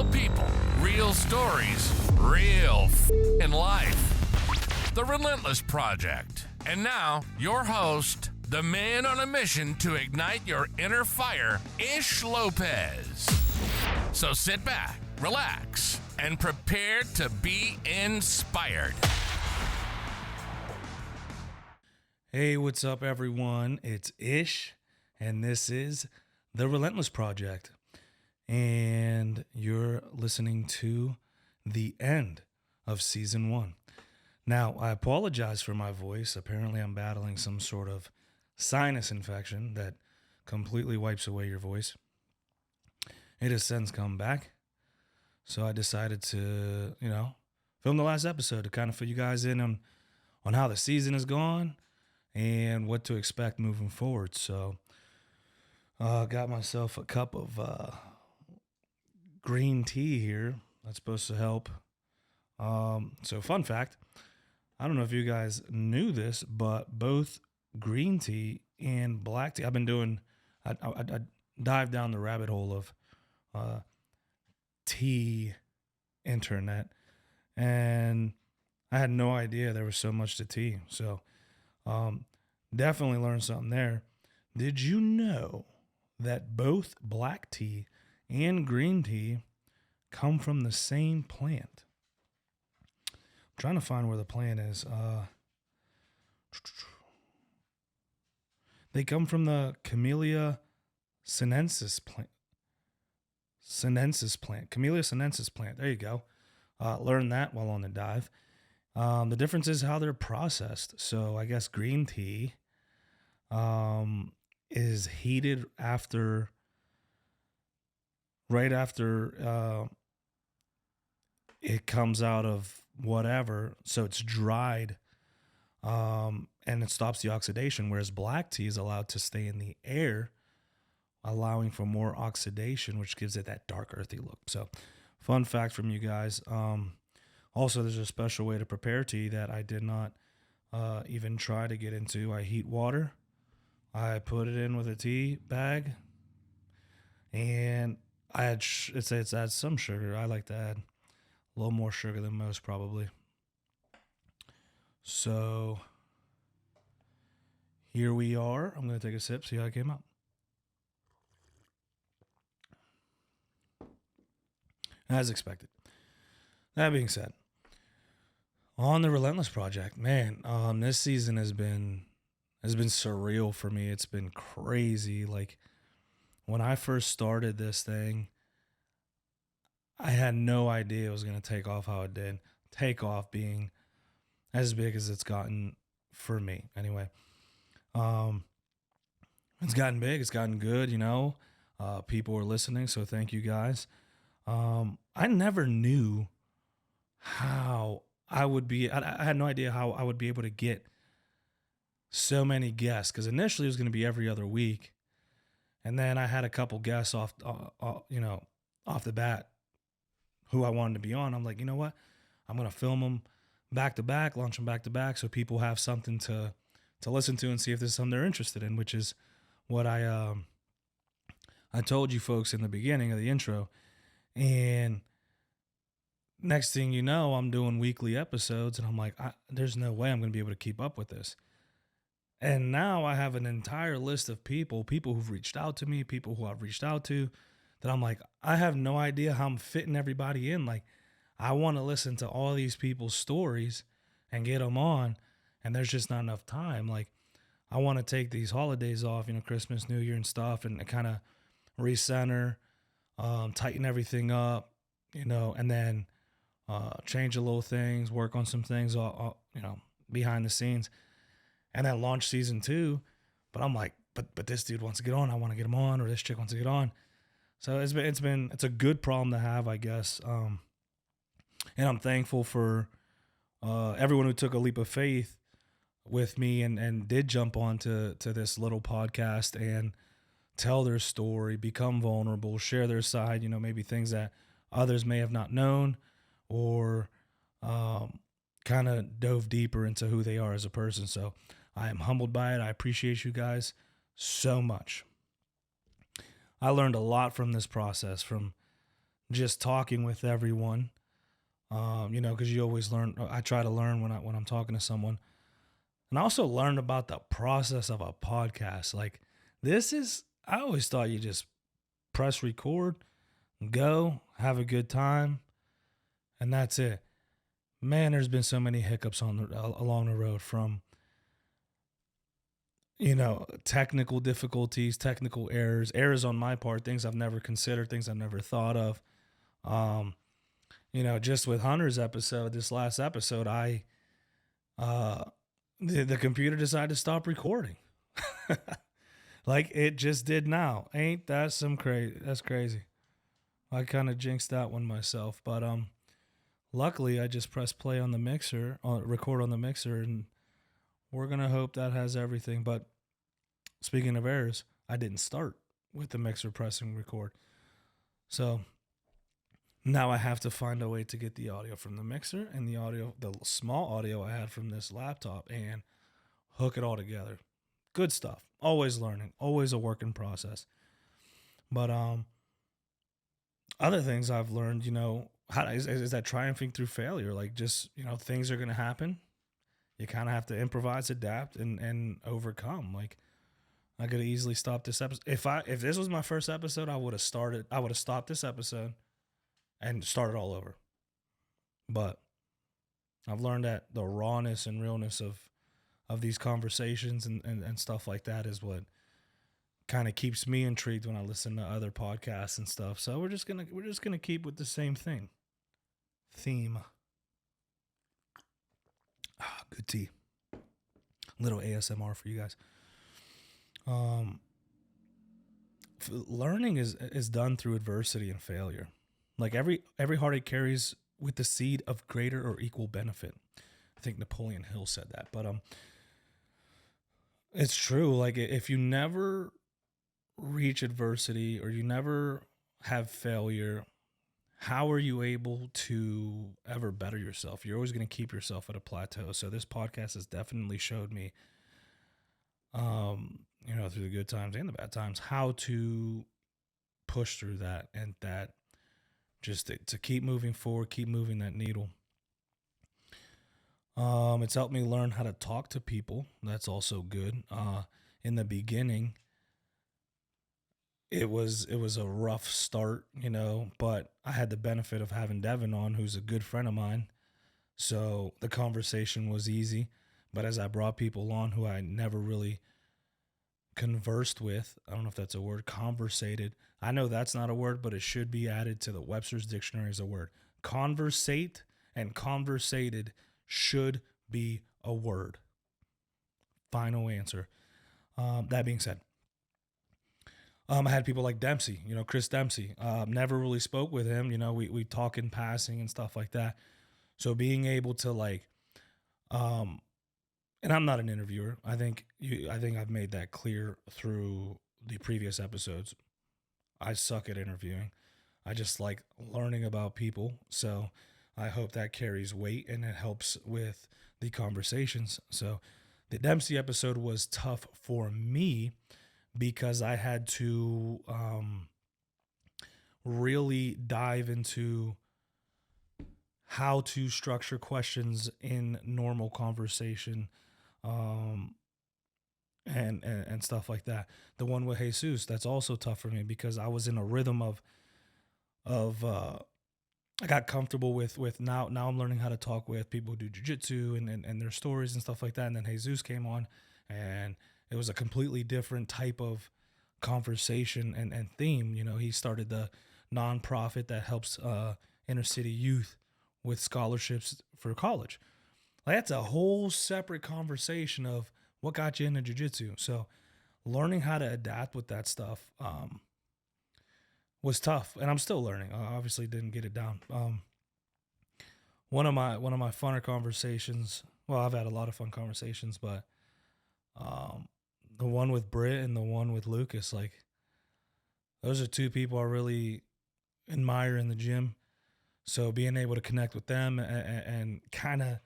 Real people, real stories, real in life. The Relentless Project. And now, your host, the man on a mission to ignite your inner fire, Ish Lopez. So sit back, relax, and prepare to be inspired. Hey, what's up, everyone? It's Ish, and this is The Relentless Project. And you're listening to the end of Season 1. Now, I apologize for my voice. Apparently, I'm battling some sort of sinus infection that completely wipes away your voice. It has since come back. So I decided to, film the last episode to kind of fill you guys in on how the season has gone and what to expect moving forward. So, got myself a cup of green tea here. That's supposed to help. So, fun fact, I don't know if you guys knew this, but both green tea and black tea, I dived down the rabbit hole of tea internet, and I had no idea there was so much to tea. So, definitely learned something there. Did you know that both black tea and green tea come from the same plant? I'm trying to find where the plant is. They come from the Camellia sinensis plant. Camellia sinensis plant. There you go. Learn that while on the dive. The difference is how they're processed. So I guess green tea is heated right after it comes out of whatever. So it's dried and it stops the oxidation, whereas black tea is allowed to stay in the air, allowing for more oxidation, which gives it that dark earthy look. So fun fact from you guys. Also, there's a special way to prepare tea that I did not even try to get into. I heat water. I put it in with a tea bag. And I had, it adds some sugar. I like to add a little more sugar than most, probably. So, here we are. I'm going to take a sip, see how it came out. As expected. That being said, on the Relentless Project, man, this season has been surreal for me. It's been crazy. Like, when I first started this thing, I had no idea it was going to take off how it did. Take off being as big as it's gotten for me. Anyway, it's gotten big. It's gotten good, People are listening, so thank you guys. I never knew how I would be. I had no idea how I would be able to get so many guests, because initially it was going to be every other week, and then I had a couple guests off the bat who I wanted to be on. I'm like, you know what? I'm going to film them back to back, launch them back to back, so people have something to listen to and see if there's something they're interested in, which is what I told you folks in the beginning of the intro. And next thing you know, I'm doing weekly episodes, and I'm like, there's no way I'm going to be able to keep up with this. And now I have an entire list of people who've reached out to me, people who I've reached out to, that I'm like, I have no idea how I'm fitting everybody in. Like, I want to listen to all these people's stories and get them on, and there's just not enough time. Like, I want to take these holidays off, Christmas, New Year and stuff, and kind of recenter, tighten everything up, and then change a little things, work on some things, behind the scenes, and then launch season 2. But I'm like, but this dude wants to get on. I want to get him on, or this chick wants to get on. So it's a good problem to have, I guess. And I'm thankful for everyone who took a leap of faith with me and did jump on to this little podcast and tell their story, become vulnerable, share their side, maybe things that others may have not known, or kind of dove deeper into who they are as a person. So I am humbled by it. I appreciate you guys so much. I learned a lot from this process, from just talking with everyone. Because you always learn. I try to learn when I'm talking to someone, and I also learned about the process of a podcast. Like this is, I always thought you just press record, go, have a good time, and that's it. Man, there's been so many hiccups along the road, from technical difficulties, technical errors on my part, things I've never considered, things I've never thought of. Um, just with Hunter's episode, this last episode, uh, the computer decided to stop recording. Like it just did now. Ain't that some crazy? That's crazy. I kind of jinxed that one myself, but luckily I just pressed play on the mixer, record on the mixer, and we're gonna hope that has everything. But speaking of errors, I didn't start with the mixer pressing record, so now I have to find a way to get the audio from the mixer and the small audio I had from this laptop, and hook it all together. Good stuff. Always learning. Always a work in process. But other things I've learned, is that triumphing through failure. Like just things are gonna happen. You kind of have to improvise, adapt, and overcome. Like I could have easily stopped this episode. If this was my first episode, I would have stopped this episode and started all over. But I've learned that the rawness and realness of these conversations and stuff like that is what kind of keeps me intrigued when I listen to other podcasts and stuff. So we're just gonna keep with the same theme. Good tea. Little ASMR for you guys. Learning is done through adversity and failure. Like every heartache carries with the seed of greater or equal benefit. I think Napoleon Hill said that, but it's true. Like if you never reach adversity or you never have failure, how are you able to ever better yourself? You're always going to keep yourself at a plateau. So this podcast has definitely showed me, through the good times and the bad times, how to push through that, and that just to keep moving forward, keep moving that needle. It's helped me learn how to talk to people. That's also good. In the beginning, it was a rough start, but I had the benefit of having Devin on, who's a good friend of mine. So the conversation was easy. But as I brought people on who I never really conversed with, I don't know if that's a word, conversated. I know that's not a word, but it should be added to the Webster's Dictionary as a word. Conversate and conversated should be a word. Final answer. That being said, I had people like Dempsey, Chris Dempsey. Never really spoke with him. We talk in passing and stuff like that. So being able to and I'm not an interviewer. I think I've made that clear through the previous episodes. I suck at interviewing. I just like learning about people. So I hope that carries weight and it helps with the conversations. So the Dempsey episode was tough for me because I had to really dive into how to structure questions in normal conversation, and stuff like that. The one with Jesus, that's also tough for me because I was in a rhythm of I got comfortable with now I'm learning how to talk with people who do jiu-jitsu and their stories and stuff like that. And then Jesus came on, and it was a completely different type of conversation and theme. He started the nonprofit that helps inner city youth with scholarships for college. Like, that's a whole separate conversation of what got you into jiu-jitsu. So learning how to adapt with that stuff was tough, and I'm still learning. I obviously didn't get it down. One of my funner conversations. Well, I've had a lot of fun conversations, but the one with Britt and the one with Lucas, like, those are two people I really admire in the gym. So being able to connect with them and kind of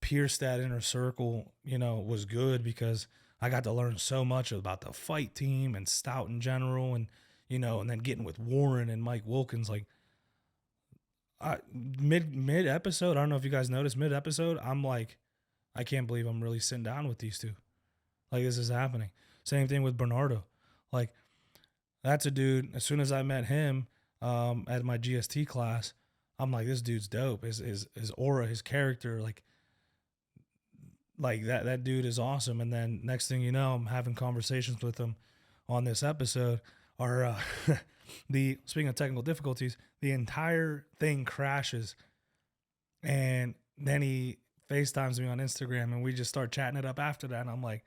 pierce that inner circle, was good because I got to learn so much about the fight team and Stout in general, and and then getting with Warren and Mike Wilkins, like mid episode, I don't know if you guys noticed, mid episode, I'm like, I can't believe I'm really sitting down with these two. Like, this is happening. Same thing with Bernardo. Like, that's a dude, as soon as I met him at my GST class, I'm like, this dude's dope. His aura, his character, like that dude is awesome. And then next thing you know, I'm having conversations with him on this episode. Our speaking of technical difficulties, the entire thing crashes, and then he FaceTimes me on Instagram, and we just start chatting it up after that. And I'm like,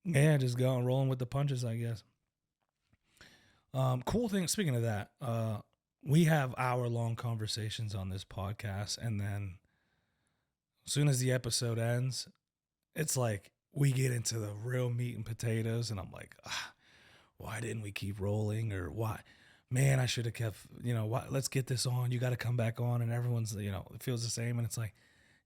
yeah, just going rolling with the punches, I guess. Cool thing. Speaking of that, we have hour-long conversations on this podcast, and then as soon as the episode ends, it's like we get into the real meat and potatoes, and I'm like, why didn't we keep rolling? Or why, man, I should have kept, let's get this on. You got to come back on. And everyone's, it feels the same. And it's like,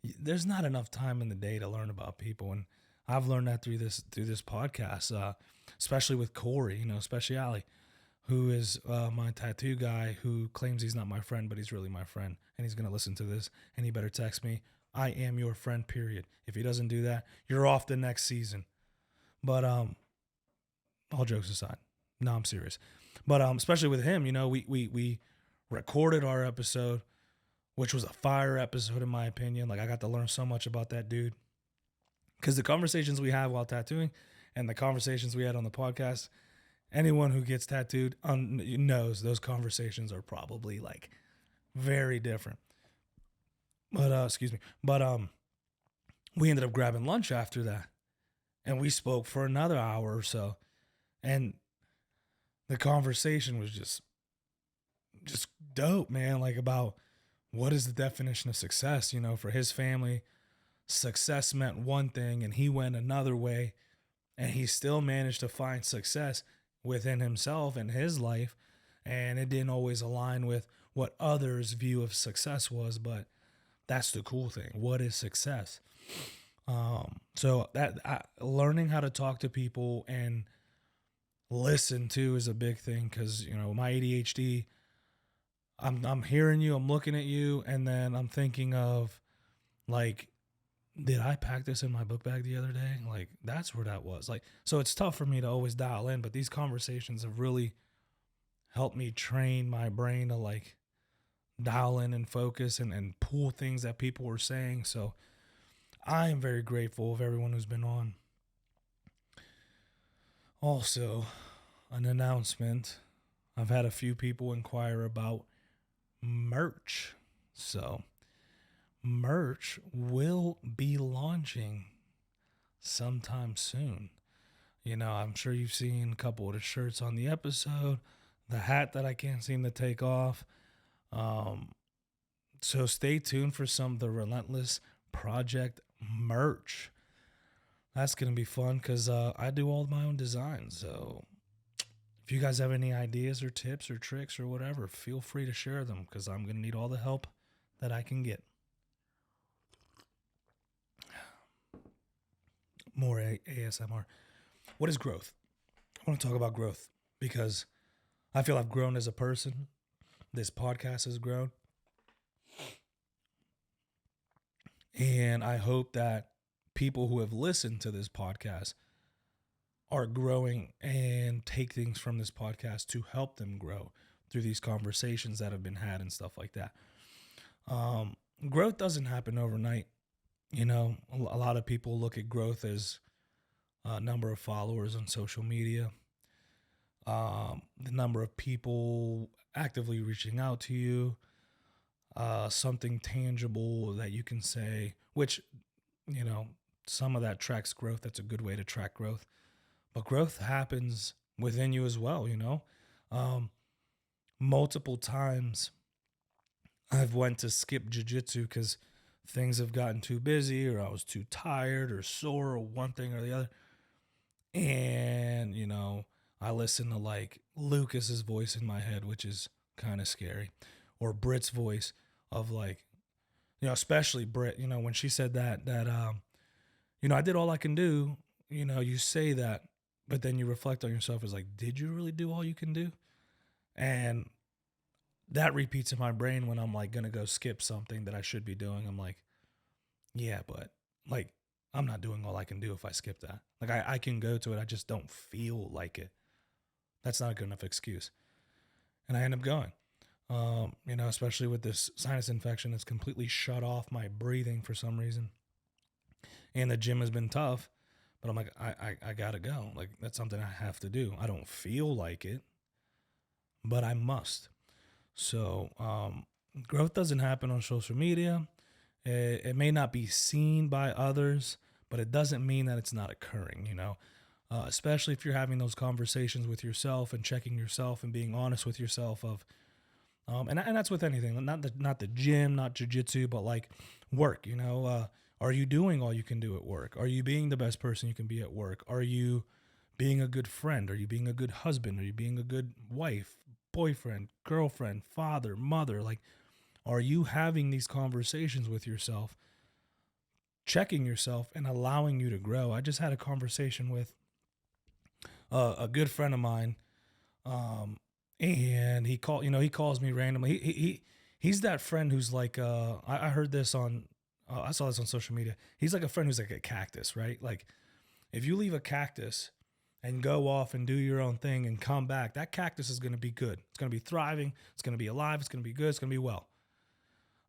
there's not enough time in the day to learn about people. And I've learned that through this podcast, especially with Corey, Speciale, who is my tattoo guy, who claims he's not my friend, but he's really my friend. And he's going to listen to this, and he better text me. I am your friend, period. If he doesn't do that, you're off the next season. But all jokes aside, no, I'm serious. But especially with him, we recorded our episode, which was a fire episode in my opinion. Like, I got to learn so much about that dude, because the conversations we have while tattooing and the conversations we had on the podcast, anyone who gets tattooed knows those conversations are probably like very different. But excuse me. But we ended up grabbing lunch after that, and we spoke for another hour or so, and the conversation was just dope, man. Like, about what is the definition of success? For his family, success meant one thing, and he went another way, and he still managed to find success within himself and his life, and it didn't always align with what others' view of success was, but that's the cool thing. What is success? So that learning how to talk to people and listen to is a big thing, because my ADHD, I'm hearing you, I'm looking at you, and then I'm thinking of, like, did I pack this in my book bag the other day? Like, that's where that was. Like, so it's tough for me to always dial in, but these conversations have really helped me train my brain to, like, dial in and focus and pull things that people were saying. So I am very grateful of everyone who's been on. Also, an announcement. I've had a few people inquire about merch. So merch will be launching sometime soon. I'm sure you've seen a couple of the shirts on the episode, the hat that I can't seem to take off. So stay tuned for some of the Relentless Project merch. That's going to be fun, because I do all my own designs. So if you guys have any ideas or tips or tricks or whatever, feel free to share them, because I'm going to need all the help that I can get. More ASMR. What is growth? I want to talk about growth, because I feel I've grown as a person. This podcast has grown. And I hope that people who have listened to this podcast are growing and take things from this podcast to help them grow through these conversations that have been had and stuff like that. Growth doesn't happen overnight. A lot of people look at growth as a number of followers on social media, the number of people actively reaching out to you, something tangible that you can say, which, some of that tracks growth. That's a good way to track growth. But growth happens within you as well, multiple times I've went to skip jiu-jitsu because things have gotten too busy, or I was too tired or sore, or one thing or the other. And, I listen to, like, Lucas's voice in my head, which is kind of scary, or Britt's voice of, like, especially Britt, when she said that I did all I can do, you say that, but then you reflect on yourself as like, did you really do all you can do? And that repeats in my brain when I'm like going to go skip something that I should be doing. I'm like, yeah, but like, I'm not doing all I can do if I skip that. Like I can go to it. I just don't feel like it. That's not a good enough excuse. And I end up going, especially with this sinus infection that's completely shut off my breathing for some reason. And the gym has been tough, but I'm like, I gotta go. Like that's something I have to do. I don't feel like it, but I must. So growth doesn't happen on social media. It may not be seen by others, but it doesn't mean that it's not occurring, especially if you're having those conversations with yourself and checking yourself and being honest with yourself and that's with anything, not the gym, not jujitsu, but like work, are you doing all you can do at work? Are you being the best person you can be at work? Are you being a good friend? Are you being a good husband? Are you being a good wife, boyfriend, girlfriend, father, mother? Like, are you having these conversations with yourself, checking yourself and allowing you to grow? I just had a conversation with a good friend of mine, and he calls me randomly. He's that friend who's like, I heard this on, I saw this on social media. He's like a friend who's like a cactus, right? Like if you leave a cactus and go off and do your own thing and come back, that cactus is going to be good. It's going to be thriving. It's going to be alive. It's going to be good. It's going to be well.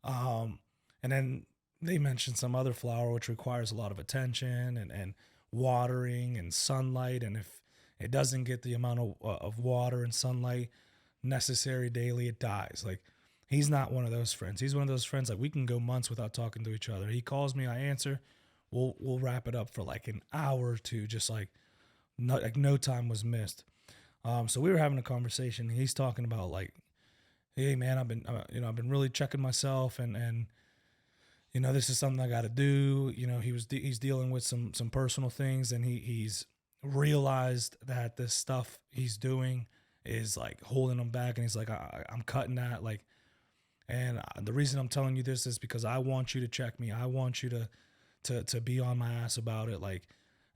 And then they mentioned some other flower, which requires a lot of attention and watering and sunlight. And if it doesn't get the amount of water and sunlight necessary daily, it dies. Like he's not one of those friends. He's one of those friends, like we can go months without talking to each other. He calls me, I answer. We'll wrap it up for like an hour or two, just like no time was missed. So we were having a conversation. And he's talking about like, hey man, I've been really checking myself and this is something I got to do. He's dealing with some personal things, and he's realized that this stuff he's doing is like holding him back, and he's like, I'm cutting that. Like, and the reason I'm telling you this is because I want you to check me. I want you to be on my ass about it. Like,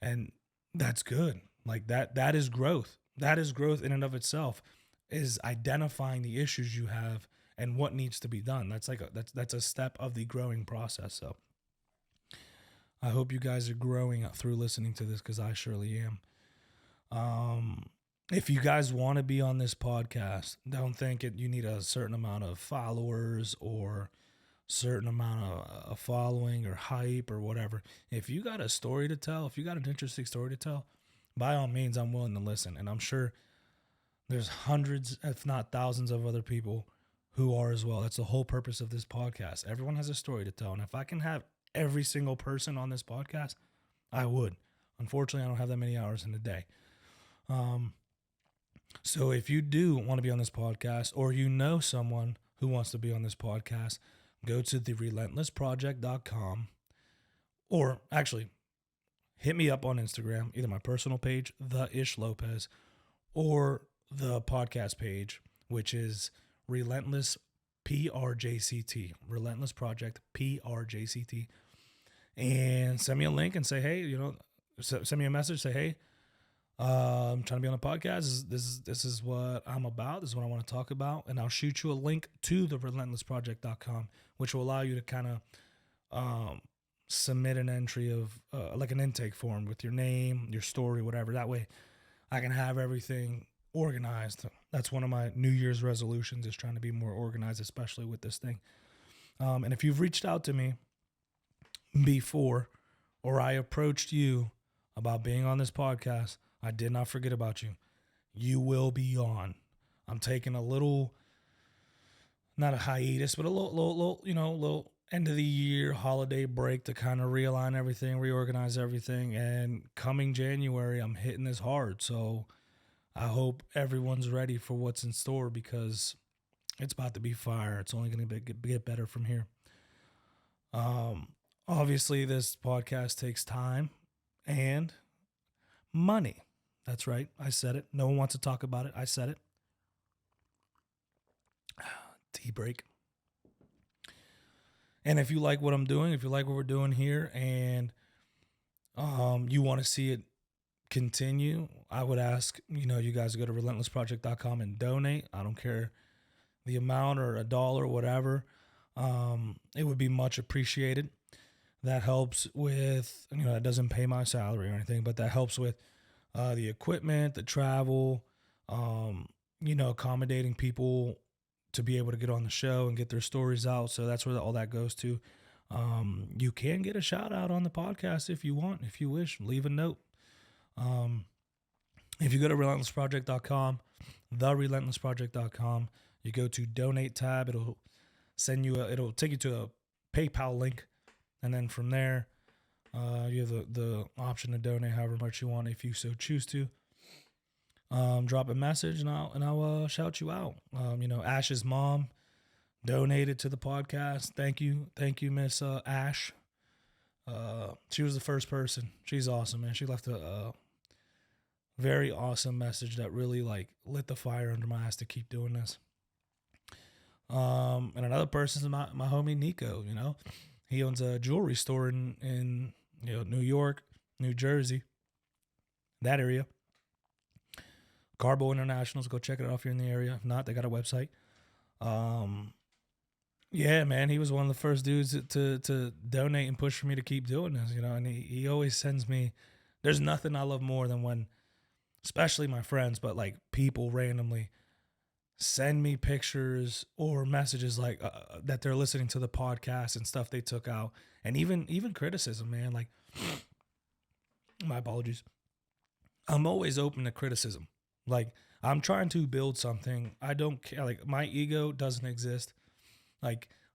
and that's good. Like that is growth. That is growth in and of itself, is identifying the issues you have and what needs to be done. That's like that's a step of the growing process. So I hope you guys are growing through listening to this, because I surely am. If you guys want to be on this podcast, don't think you need a certain amount of followers or certain amount of following or hype or whatever. If you got a story to tell, if you got an interesting story to tell, by all means, I'm willing to listen. And I'm sure there's hundreds, if not thousands, of other people who are as well. That's the whole purpose of this podcast. Everyone has a story to tell. And if I can have every single person on this podcast, I would. Unfortunately, I don't have that many hours in a day. So if you do want to be on this podcast, or you know someone who wants to be on this podcast, go to therelentlessproject.com, or actually hit me up on Instagram, either my personal page, Lopez, or the podcast page, which is Relentless PRJCT, Relentless Project PRJCT, and send me a link and say, hey, send me a message, say, hey, I'm trying to be on the podcast. This is what I'm about. This is what I want to talk about. And I'll shoot you a link to the relentlessproject.com, which will allow you to kind of submit an entry of like an intake form with your name, your story, whatever. That way I can have everything organized. That's one of my New Year's resolutions, is trying to be more organized, especially with this thing. And if you've reached out to me before, or I approached you about being on this podcast, I did not forget about you. You will be on. I'm taking a little, not a hiatus, but a little end of the year holiday break to kind of realign everything, reorganize everything. And coming January, I'm hitting this hard. So I hope everyone's ready for what's in store, because it's about to be fire. It's only going to get better from here. Obviously, this podcast takes time and money. That's right. I said it. No one wants to talk about it. I said it. Tea break. And if you like what I'm doing, if you like what we're doing here, and you want to see it continue, I would ask, you guys to go to relentlessproject.com and donate. I don't care the amount or $1 or whatever. It would be much appreciated. That helps with, that doesn't pay my salary or anything, but that helps with the equipment, the travel, accommodating people to be able to get on the show and get their stories out. So that's where all that goes to. You can get a shout out on the podcast if you want, if you wish. Leave a note. If you go to relentlessproject.com, therelentlessproject.com, you go to donate tab, it'll take you to a PayPal link. And then from there, you have the option to donate however much you want if you so choose to. Drop a message and I'll shout you out. Ash's mom donated to the podcast. Thank you, Miss Ash. She was the first person. She's awesome, man. She left a very awesome message that really lit the fire under my ass to keep doing this. And another person is my homie Nico. He owns a jewelry store in New York, New Jersey, that area. Garbo Internationals, go check it out if you're in the area. If not, they got a website. Yeah, man, he was one of the first dudes to donate and push for me to keep doing this, and he always sends me, there's nothing I love more than when, especially my friends, but people randomly send me pictures or messages that they're listening to the podcast and stuff they took out, and even criticism, man. My apologies. I'm always open to criticism. I'm trying to build something. I don't care. My ego doesn't exist.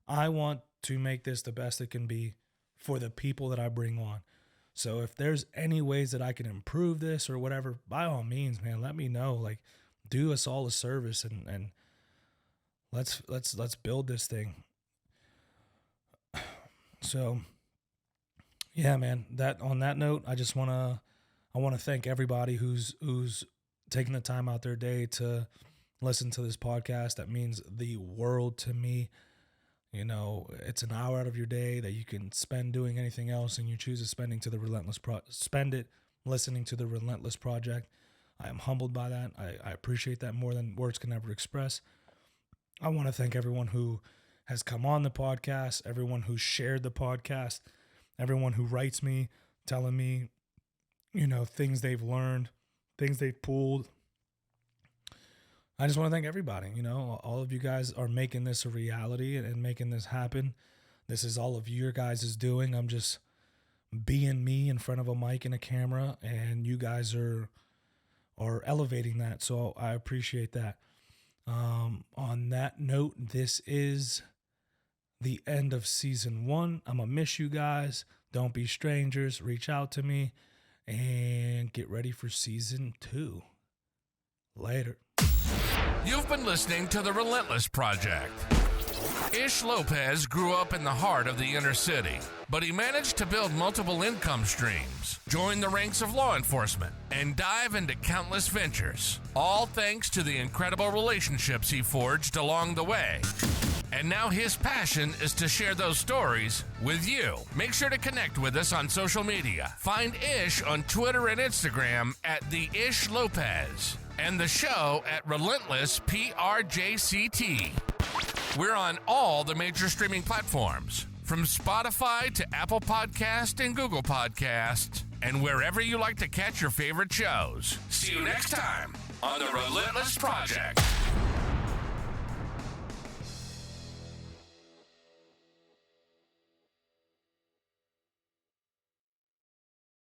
I want to make this the best it can be for the people that I bring on. So if there's any ways that I can improve this or whatever, by all means, man, let me know. Do us all a service and let's build this thing. So yeah, man, on that note, I want to thank everybody who's taking the time out their day to listen to this podcast. That means the world to me. It's an hour out of your day that you can spend doing anything else, and you choose to spend it listening to the Relentless Project. I am humbled by that. I appreciate that more than words can ever express. I want to thank everyone who has come on the podcast, everyone who shared the podcast, everyone who writes me, telling me, things they've learned, things they've pulled. I just want to thank everybody. All of you guys are making this a reality and making this happen. This is all of your guys' doing. I'm just being me in front of a mic and a camera, and you guys are elevating that. So I appreciate that. On that note, this is the end of season 1. I'm going to miss you guys. Don't be strangers. Reach out to me and get ready for season 2. Later. You've been listening to The Relentless Project. Ish Lopez grew up in the heart of the inner city, but he managed to build multiple income streams, join the ranks of law enforcement, and dive into countless ventures, all thanks to the incredible relationships he forged along the way. And now his passion is to share those stories with you. Make sure to connect with us on social media. Find Ish on Twitter and Instagram at the Ish Lopez, and the show at Relentless PRJCT. We're on all the major streaming platforms, from Spotify to Apple Podcast and Google Podcast, and wherever you like to catch your favorite shows. See you next time on The Relentless Project.